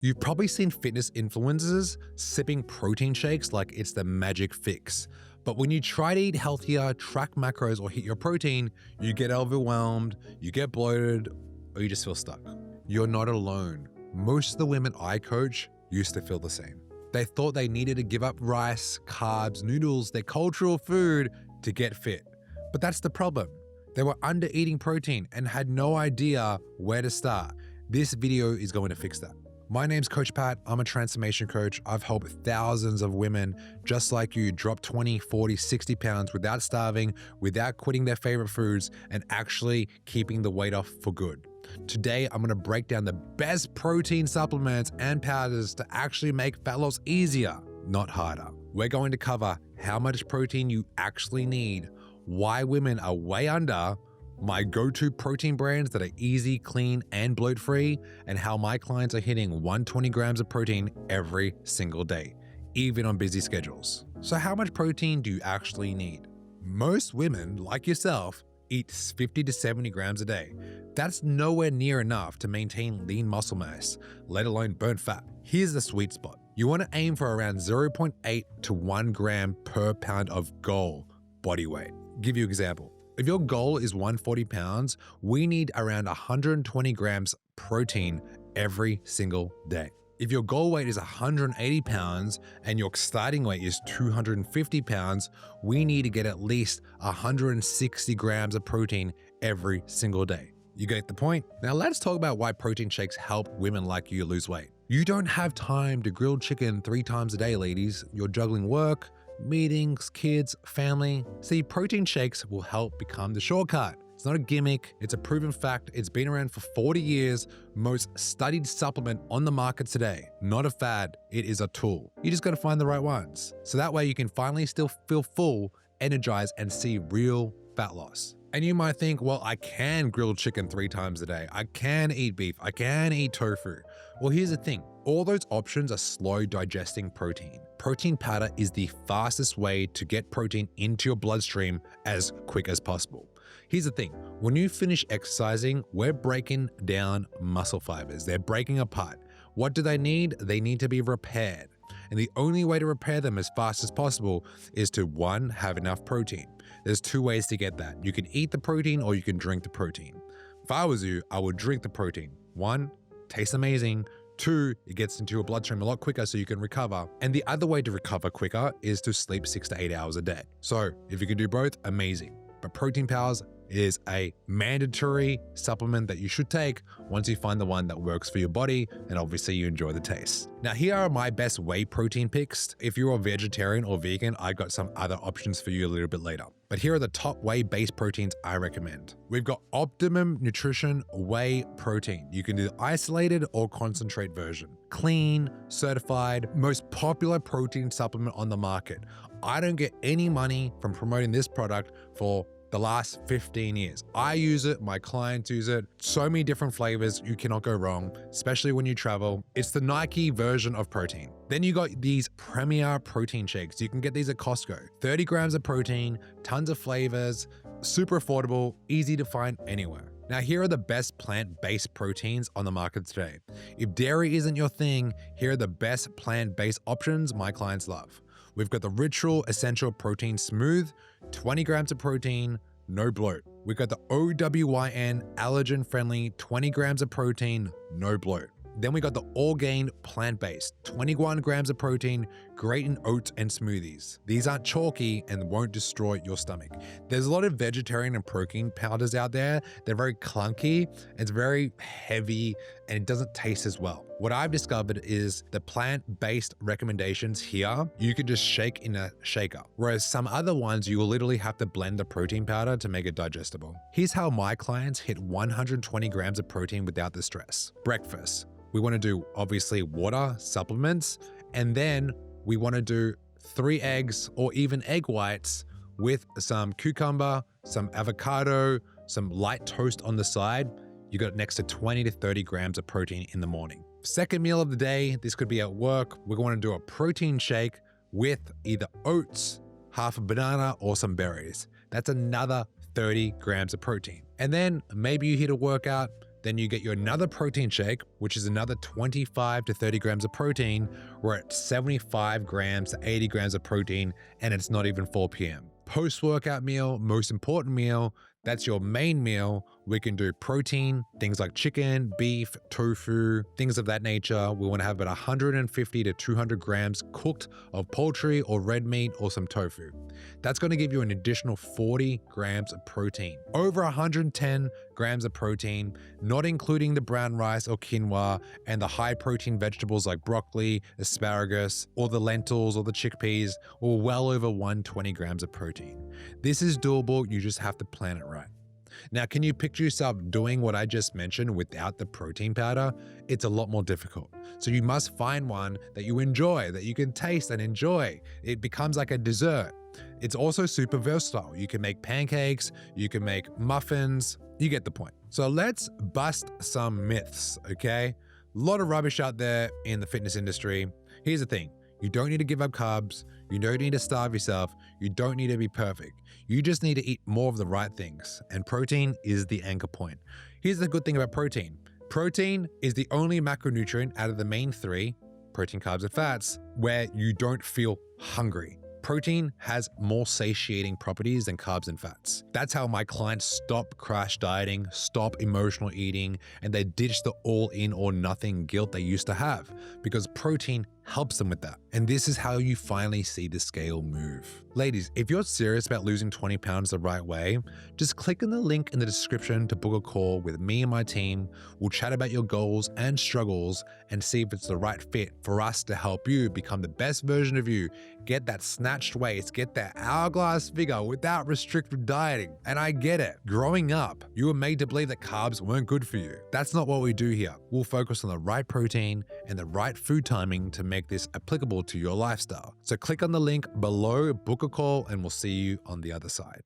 You've probably seen fitness influencers sipping protein shakes like it's the magic fix. But when you try to eat healthier, track macros, or hit your protein, you get overwhelmed, you get bloated, or you just feel stuck. You're not alone. Most of the women I coach used to feel the same. They thought they needed to give up rice, carbs, noodles, their cultural food to get fit. But that's the problem. They were under eating protein and had no idea where to start. This video is going to fix that. My name's Coach Pat. I'm a transformation coach. I've helped thousands of women just like you drop 20, 40, 60 pounds without starving, without quitting their favorite foods, and actually keeping the weight off for good. Today, I'm gonna break down the best protein supplements and powders to actually make fat loss easier, not harder. We're going to cover how much protein you actually need, why women are way under, my go-to protein brands that are easy, clean, and bloat-free, and how my clients are hitting 120 grams of protein every single day, even on busy schedules. So how much protein do you actually need? Most women, like yourself, eat 50 to 70 grams a day. That's nowhere near enough to maintain lean muscle mass, let alone burn fat. Here's the sweet spot. You want to aim for around 0.8 to 1 gram per pound of goal body weight. Give you an example. If your goal is 140 pounds, we need around 120 grams protein every single day. If your goal weight is 180 pounds and your starting weight is 250 pounds, we need to get at least 160 grams of protein every single day. You get the point? Now let's talk about why protein shakes help women like you lose weight. You don't have time to grill chicken 3 times a day, ladies. You're juggling work, meetings, kids, family. See, protein shakes will help become the shortcut. It's not a gimmick, it's a proven fact. It's been around for 40 years, most studied supplement on the market today. Not a fad, it is a tool. You just gotta find the right ones. So that way you can finally still feel full, energized, and see real fat loss. And you might think, well, I can grill chicken 3 times a day. I can eat beef, I can eat tofu. Well, here's the thing. All those options are slow digesting protein. Protein powder is the fastest way to get protein into your bloodstream as quick as possible. Here's the thing, when you finish exercising, we're breaking down muscle fibers. They're breaking apart. What do they need? They need to be repaired. And the only way to repair them as fast as possible is to 1, have enough protein. There's 2 ways to get that. You can eat the protein or you can drink the protein. If I was you, I would drink the protein. 1, tastes amazing. 2, it gets into your bloodstream a lot quicker so you can recover. And the other way to recover quicker is to sleep 6 to 8 hours a day. So if you can do both, amazing. But protein powers is a mandatory supplement that you should take once you find the one that works for your body and obviously you enjoy the taste. Now here are my best whey protein picks. If you're a vegetarian or vegan, I got some other options for you a little bit later. But here are the top whey-based proteins I recommend. We've got Optimum Nutrition Whey Protein. You can do the isolated or concentrate version. Clean, certified, most popular protein supplement on the market. I don't get any money from promoting this product for the last 15 years. I use it, my clients use it, so many different flavors, you cannot go wrong, especially when you travel. It's the Nike version of protein. Then you got these premier protein shakes. You can get these at Costco. 30 grams of protein, tons of flavors, super affordable, easy to find anywhere. Now here are the best plant-based proteins on the market today. If dairy isn't your thing, here are the best plant-based options my clients love. We've got the Ritual Essential Protein Smooth, 20 grams of protein, no bloat. We've got the OWYN Allergen Friendly, 20 grams of protein, no bloat. Then we got the Orgain Plant-Based, 21 grams of protein, great in oats and smoothies. These aren't chalky and won't destroy your stomach. There's a lot of vegetarian and protein powders out there. They're very clunky, it's very heavy, and it doesn't taste as well. What I've discovered is the plant-based recommendations here, you can just shake in a shaker. Whereas some other ones, you will literally have to blend the protein powder to make it digestible. Here's how my clients hit 120 grams of protein without the stress. Breakfast. We want to do obviously water, supplements, and then we want to do 3 eggs or even egg whites with some cucumber, some avocado, some light toast on the side. You got next to 20 to 30 grams of protein in the morning. Second meal of the day, this could be at work. We're going to do a protein shake with either oats, half a banana, or some berries. That's another 30 grams of protein. And then maybe you hit a workout, Then you get you another protein shake, which is another 25 to 30 grams of protein. We're at 75 grams to 80 grams of protein, and it's not even 4 p.m. Post-workout meal, most important meal, that's your main meal. We can do protein, things like chicken, beef, tofu, things of that nature. We want to have about 150 to 200 grams cooked of poultry or red meat or some tofu. That's going to give you an additional 40 grams of protein. Over 110 grams of protein, not including the brown rice or quinoa and the high protein vegetables like broccoli, asparagus, or the lentils or the chickpeas, or well over 120 grams of protein. This is doable, you just have to plan it right. Now, can you picture yourself doing what I just mentioned without the protein powder? It's a lot more difficult. So you must find one that you enjoy, that you can taste and enjoy. It becomes like a dessert. It's also super versatile. You can make pancakes, you can make muffins, you get the point. So let's bust some myths, okay? A lot of rubbish out there in the fitness industry. Here's the thing. You don't need to give up carbs. You don't need to starve yourself. You don't need to be perfect. You just need to eat more of the right things. And protein is the anchor point. Here's the good thing about protein. Protein is the only macronutrient out of the main three, protein, carbs, and fats, where you don't feel hungry. Protein has more satiating properties than carbs and fats. That's how my clients stop crash dieting, stop emotional eating, and they ditch the all in or nothing guilt they used to have, because protein helps them with that. And this is how you finally see the scale move. Ladies, if you're serious about losing 20 pounds the right way, just click on the link in the description to book a call with me and my team. We'll chat about your goals and struggles and see if it's the right fit for us to help you become the best version of you, get that snatched waist, get that hourglass figure without restrictive dieting. And I get it. Growing up, you were made to believe that carbs weren't good for you. That's not what we do here. We'll focus on the right protein and the right food timing to make this applicable to your lifestyle. So click on the link below, book a call, and we'll see you on the other side.